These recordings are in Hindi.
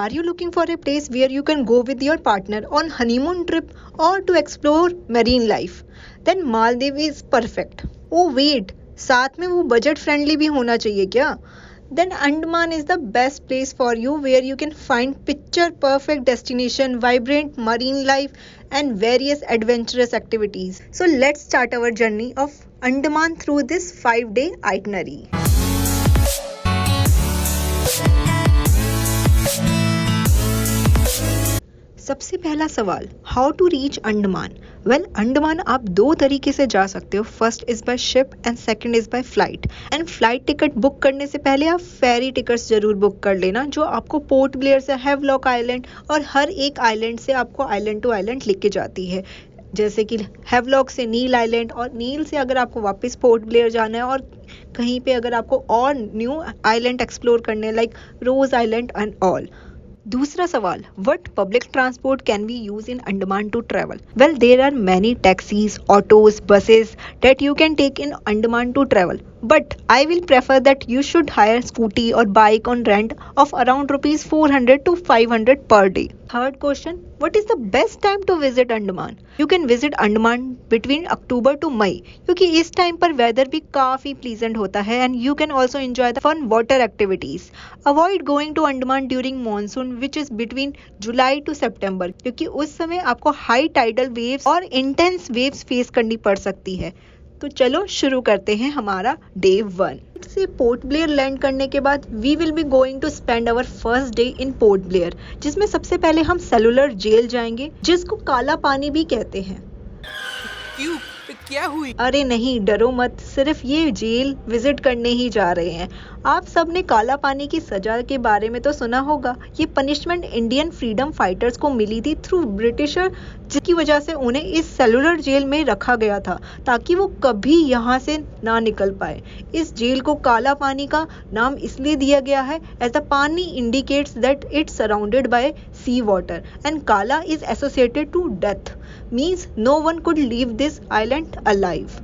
Are you looking for a place where you can go with your partner on honeymoon trip or to explore marine life? Then Maldives is perfect. Oh wait, साथ में वो बजट फ्रेंडली भी होना चाहिए क्या? Then Andaman is the best place for you where you can find picture perfect destination, vibrant marine life and various adventurous activities. So let's start our journey of Andaman through this 5-day itinerary. सबसे पहला सवाल, how to reach Andaman? Well, Andaman आप दो तरीके से जा सकते हो. First is by ship and second is by flight. And flight ticket book करने से पहले आप फेरी टिकट्स जरूर बुक कर लेना, जो आपको पोर्ट ब्लेयर से हैवलॉक आइलैंड और हर एक आइलैंड से आपको आइलैंड टू आइलैंड लेके जाती है. जैसे कि हैवलॉक से नील आइलैंड, और नील से अगर आपको वापस पोर्ट ब्लेयर जाना है, और कहीं पे अगर आपको और न्यू आइलैंड एक्सप्लोर करने like Ross island and all. दूसरा सवाल, what public transport can we use in Andaman to travel? Well, there are many taxis, autos, buses that you can take in Andaman to travel. But I will prefer that you should hire scooty or bike on rent of around rupees 400 to 500 per day. Third question, what is the best time to visit Andaman? You can visit Andaman between October to May, क्योंकि इस टाइम पर वेदर भी काफी प्लीजेंट होता है and you can also enjoy the fun water activities. Avoid going to Andaman during monsoon, which is between July to September, क्योंकि उस समय आपको हाई टाइडल वेव्स और इंटेंस वेव्स फेस करनी पड़ सकती है. तो चलो शुरू करते हैं हमारा डे 1 से. पोर्ट ब्लेयर लैंड करने के बाद we will be going to spend our first day in Port Blair, जिसमें सबसे पहले हम सेलुलर जेल जाएंगे, जिसको काला पानी भी कहते हैं. क्यों, क्या हुई? अरे नहीं, डरो मत, सिर्फ ये जेल विजिट करने ही जा रहे हैं. आप सब ने काला पानी की सजा के बारे में तो सुना होगा. ये पनिशमेंट इंडियन फ्रीडम फाइटर्स को मिली थी थ्रू ब्रिटिशर, जिसकी वजह से उन्हें इस सेलुलर जेल में रखा गया था ताकि वो कभी यहाँ से ना निकल पाए. इस जेल को काला पानी का नाम इसलिए दिया गया है as the pani indicates that it's surrounded by sea water and kala is associated to death, means no one could leave this island alive.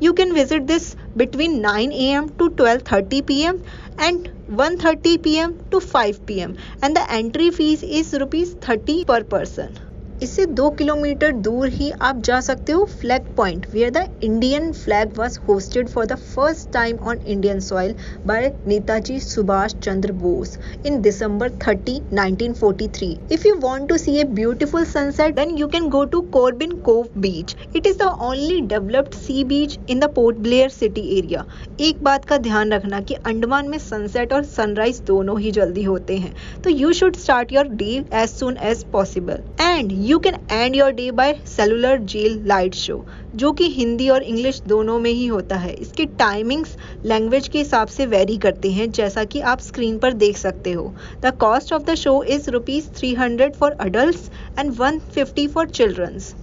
You can visit this between 9 a.m. to 12:30 p.m. and 1:30 p.m. to 5 p.m. and the entry fees is rupees 30 per person. इससे 2 किलोमीटर दूर ही आप जा सकते हो flag point, where the Indian flag was hosted for the first time on Indian soil by Netaji Subhash Chandra Bose in December 30, 1943. If you want to see a beautiful sunset, then you can go to Corbin Cove Beach. It is the only developed sea beach in the Port Blair city area. एक बात का ध्यान रखना कि अंडमान में सनसेट और सनराइज दोनों ही जल्दी होते हैं, तो you should start your day as soon as possible. And you can end your day by Cellular Jail light show, जो कि हिंदी और इंग्लिश दोनों में ही होता है. इसकी टाइमिंग्स लैंग्वेज के हिसाब से वेरी करती हैं, जैसा कि आप स्क्रीन पर देख सकते हो. The cost of the show is rupees 300 for adults and 150 for childrens.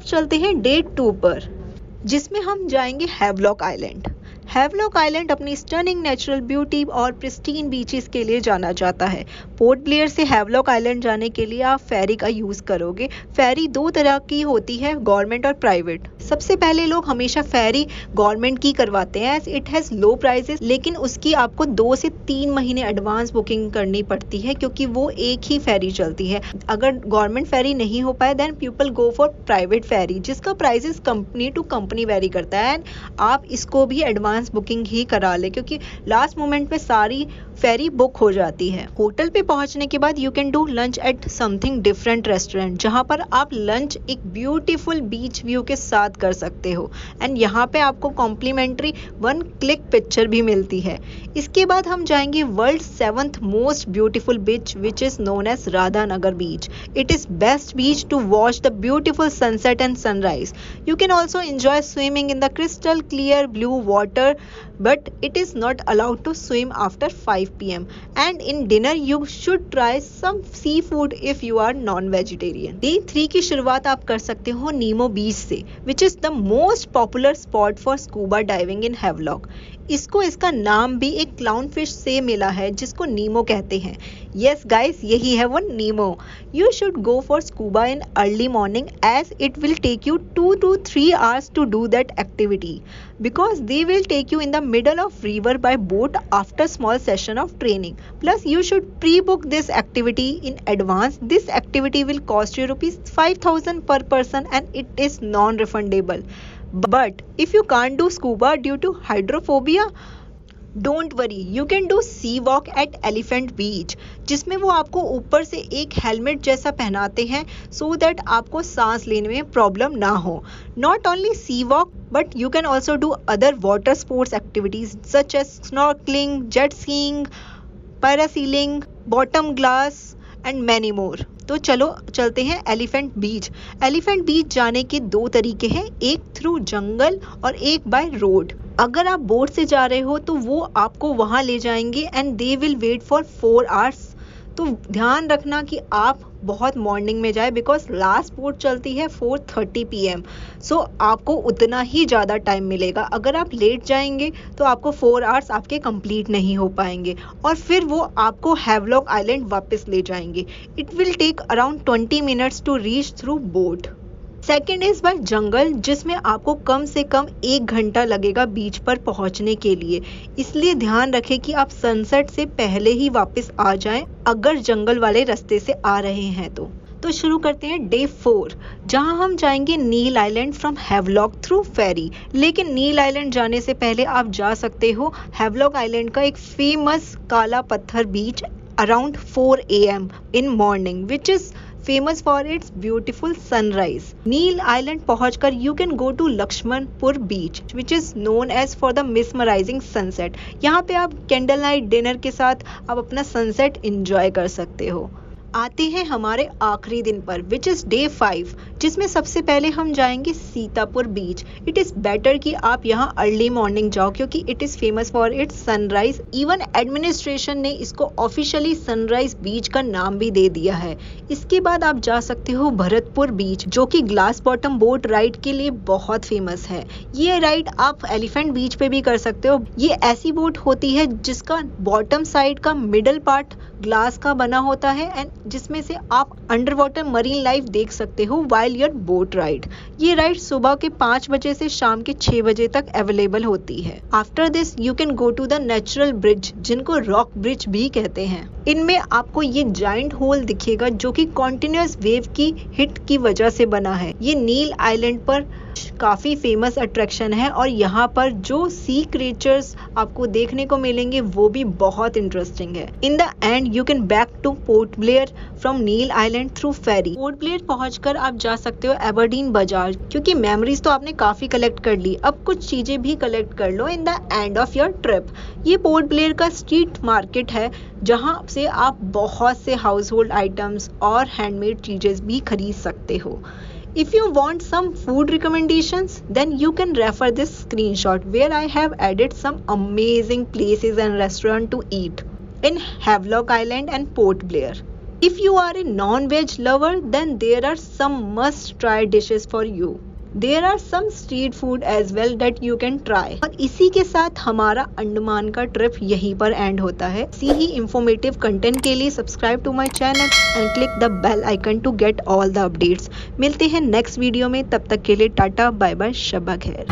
चलते हैं डे 2 पर, जिसमें हम जाएंगे हैवलॉक आइलैंड. हैवलॉक आइलैंड अपनी स्टनिंग नेचुरल ब्यूटी और प्रिस्टीन बीचेस के लिए जाना जाता है. पोर्ट ब्लेयर से हैवलॉक आइलैंड जाने के लिए आप फेरी का यूज करोगे. फेरी 2 तरह की होती है, गवर्नमेंट और प्राइवेट. सबसे पहले लोग हमेशा फेरी गवर्नमेंट की करवाते हैं, इट हैज लो प्राइसेस, लेकिन उसकी आपको 2 से 3 महीने एडवांस बुकिंग करनी पड़ती है, क्योंकि वो एक ही फेरी चलती है. अगर गवर्नमेंट फेरी नहीं हो पाए, then people go for private ferry, जिसका prices company to company vary करता है. एंड आप इसको भी एडवांस बुकिंग ही करा ले, क्योंकि लास्ट मोमेंट पे सारी फेरी बुक हो जाती है. होटल पे पहुंचने के बाद you can do lunch at something different restaurant, जहां पर आप लंच एक ब्यूटीफुल बीच व्यू के साथ कर सकते हो. एंड यहाँ पे आपको कॉम्प्लीमेंट्री 1 क्लिक पिक्चर भी मिलती है. इसके बाद हम जाएंगे world 7th most beautiful beach, which is known as Radhanagar beach. It is best beach to watch the beautiful sunset and sunrise. You can also enjoy swimming in the crystal clear blue water, but it is not allowed to swim after 5 p.m. and in dinner you should try some seafood if you are non-vegetarian. Day 3 की शुरुआत आप कर सकते हो नीमो बीच से, which is the most popular spot for scuba diving in Havelock. इसको इसका नाम भी एक क्लाउन फिश से मिला है जिसको नीमो कहते हैं। यस गाइस, यही है वो Nemo. You should go for scuba in early morning as it will take you 2 to 3 hours to do that activity because they will take you in the middle of river by boat after small session of training. Plus you should pre-book this activity in advance. This activity will cost you rupees 5,000 per person and it is non-refundable. But if you can't do scuba due to hydrophobia, don't worry, you can do sea walk at Elephant Beach, जिसमें वो आपको ऊपर से एक हेलमेट जैसा पहनाते हैं सो दैट आपको सांस लेने में प्रॉब्लम ना हो। Not only sea walk but you can also do other water sports activities such as snorkelling, jet skiing, parasailing, bottom glass and many more. तो चलो चलते हैं एलिफेंट बीच। एलिफेंट बीच जाने के 2 तरीके हैं, एक थ्रू जंगल और एक बाय रोड। अगर आप बोट से जा रहे हो तो वो आपको वहां ले जाएंगे and they will wait for 4 hours। तो ध्यान रखना कि आप बहुत मॉर्निंग में जाए बिकॉज लास्ट बोट चलती है 4:30 PM। सो आपको उतना ही ज़्यादा टाइम मिलेगा। अगर आप लेट जाएंगे तो आपको 4 hours आपके कंप्लीट नहीं हो पाएंगे और फिर वो आपको हैवलॉक आइलैंड वापस ले जाएंगे। It will take around 20 minutes to reach through boat. Second is by jungle, जिसमें आपको कम से कम 1 घंटा लगेगा बीच पर पहुंचने के लिए। इसलिए ध्यान रखें कि आप सनसेट से पहले ही वापस आ जाएं अगर जंगल वाले रास्ते से आ रहे हैं तो शुरू करते हैं डे 4, जहां हम जाएंगे नील आइलैंड फ्रॉम हैवलॉक थ्रू फेरी। लेकिन नील आइलैंड जाने से पहले आप जा सकते हो हैवलॉक आइलैंड का एक famous Kala Patthar beach around 4 AM in morning which is famous for its beautiful sunrise. Neil Island पहुंचकर you can go to Laxmanpur beach which is known as for the mesmerizing sunset. यहाँ पे आप कैंडल नाइट डिनर के साथ आप अपना सनसेट एंजॉय कर सकते हो। आते हैं हमारे आखिरी दिन पर विच इज डे 5, जिसमें सबसे पहले हम जाएंगे सीतापुर बीच। इट इज बेटर कि आप यहाँ अर्ली मॉर्निंग जाओ क्योंकि it is famous for its sunrise. Even administration ने इसको ऑफिशियली सनराइज बीच का नाम भी दे दिया है। इसके बाद आप जा सकते हो भरतपुर बीच, जो कि ग्लास बॉटम बोट राइड के लिए बहुत फेमस है। ये राइड आप एलिफेंट बीच पे भी कर सकते हो। ये ऐसी बोट होती है जिसका बॉटम साइड का मिडल पार्ट ग्लास का बना होता है एंड जिसमें से आप अंडर वाटर मरीन लाइफ देख सकते हो वाइल योर बोट राइड। ये राइड सुबह के 5 बजे से शाम के 6 बजे तक अवेलेबल होती है। After this you can go to the natural bridge, जिनको रॉक ब्रिज भी कहते हैं। इनमें आपको ये जाइंट होल दिखेगा जो कि कॉन्टिन्यूअस वेव की हिट की वजह से बना है। ये नील आइलैंड पर काफी फेमस अट्रैक्शन है और यहाँ पर जो सी क्रिएचर्स आपको देखने को मिलेंगे वो भी बहुत इंटरेस्टिंग है। In the end you can back to Port Blair from Neil island through ferry. Port Blair पहुंचकर आप जा सकते हो एबरडीन बाजार, क्योंकि मेमोरीज तो आपने काफी कलेक्ट कर ली, अब कुछ चीजें भी कलेक्ट कर लो in the end of your trip. ये पोर्ट ब्लेयर का स्ट्रीट मार्केट है जहाँ से आप बहुत से हाउस होल्ड आइटम्स और हैंडमेड चीजें भी खरीद सकते हो। If you want some food recommendations, then you can refer this screenshot where I have added some amazing places and restaurants to eat in Havelock Island and Port Blair. If you are a non-veg lover, then there are some must-try dishes for you. There are some street food as well that you can try. और इसी के साथ हमारा अंडमान का ट्रिप यहीं पर एंड होता है। इसी ही इंफॉर्मेटिव कंटेंट के लिए subscribe to my channel and click the bell icon to get all the updates. मिलते हैं नेक्स्ट वीडियो में, तब तक के लिए टाटा बाय बाय, शब्बा खैर।